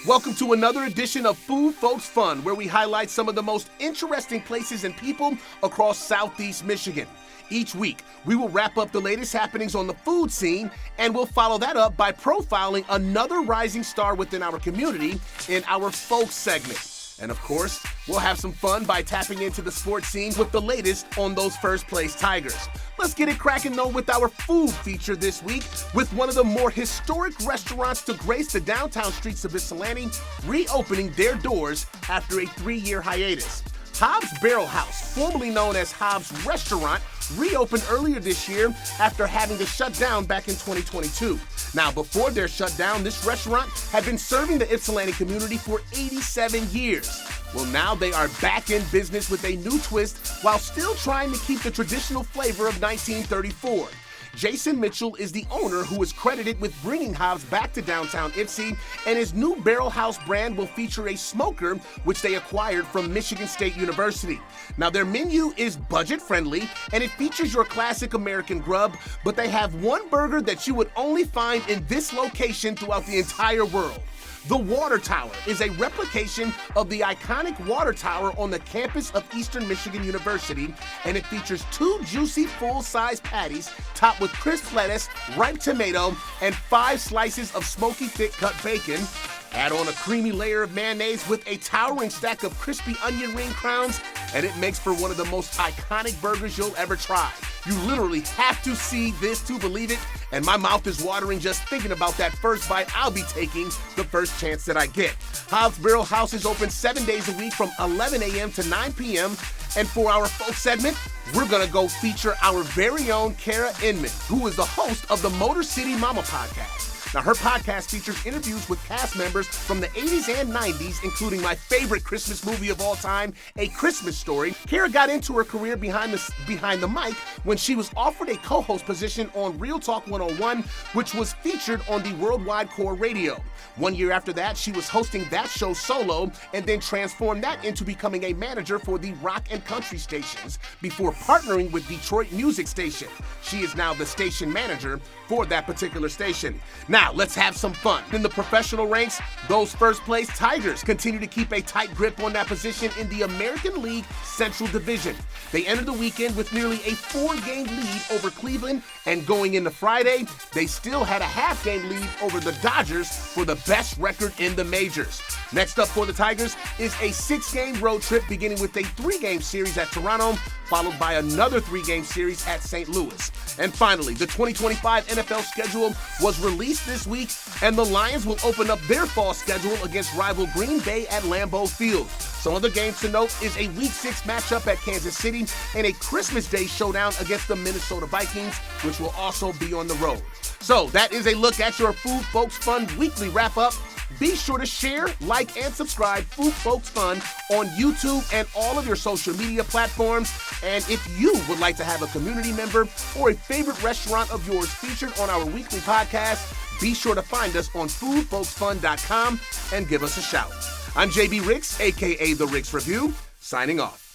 Welcome to another edition of Food Folks Fun, where we highlight some of the most interesting places and people across Southeast Michigan. Each week, we will wrap up the latest happenings on the food scene, and we'll follow that up by profiling another rising star within our community in our Folks segment. And of course, we'll have some fun by tapping into the sports scene with the latest on those first place Tigers. Let's get it cracking though with our food feature this week, with one of the more historic restaurants to grace the downtown streets of Ypsilanti reopening their doors after a 3-year hiatus. Haabs Barrel House, formerly known as Haabs Restaurant, reopened earlier this year after having to shut down back in 2022. Now, before their shutdown, this restaurant had been serving the Ypsilanti community for 87 years. Well, now they are back in business with a new twist while still trying to keep the traditional flavor of 1934. Jason Mitchell is the owner who is credited with bringing Haabs back to downtown Ypsi, and his new Barrel House brand will feature a smoker which they acquired from Michigan State University. Now, their menu is budget-friendly, and it features your classic American grub, but they have one burger that you would only find in this location throughout the entire world. The Water Tower is a replication of the iconic water tower on the campus of Eastern Michigan University, and it features 2 juicy full-size patties topped with crisp lettuce, ripe tomato, and 5 slices of smoky thick-cut bacon. Add on a creamy layer of mayonnaise with a towering stack of crispy onion ring crowns, and it makes for one of the most iconic burgers you'll ever try. You literally have to see this to believe it, and my mouth is watering just thinking about that first bite I'll be taking the first chance that I get. Haabs Barrel House is open 7 days a week from 11 a.m. to 9 p.m., and for our Folks segment, we're gonna go feature our very own Kara Inmon, who is the host of the Motor City Mama podcast. Now, her podcast features interviews with cast members from the 80s and 90s, including my favorite Christmas movie of all time, A Christmas Story. Kara got into her career behind the mic when she was offered a co-host position on Real Talk 101, which was featured on the Worldwide Core Radio. 1 year after that, she was hosting that show solo and then transformed that into becoming a manager for the rock and country stations before partnering with Detroit Music Station. She is now the station manager for that particular station. Now, let's have some fun. In the professional ranks, those first place Tigers continue to keep a tight grip on that position in the American League Central Division. They entered the weekend with nearly a 4-game lead over Cleveland, and going into Friday, they still had a half-game lead over the Dodgers for the best record in the majors. Next up for the Tigers is a 6-game road trip beginning with a 3-game series at Toronto, followed by another 3-game series at St. Louis. And finally, the 2025 NFL schedule was released this week, and the Lions will open up their fall schedule against rival Green Bay at Lambeau Field. Some other games to note is a Week 6 matchup at Kansas City and a Christmas Day showdown against the Minnesota Vikings, which will also be on the road. So that is a look at your Food Folks Fun weekly wrap-up. Be sure to share, like, and subscribe Food Folks Fun on YouTube and all of your social media platforms. And if you would like to have a community member or a favorite restaurant of yours featured on our weekly podcast, be sure to find us on foodfolksfun.com and give us a shout. I'm JB Ricks, aka The Ricks Review, signing off.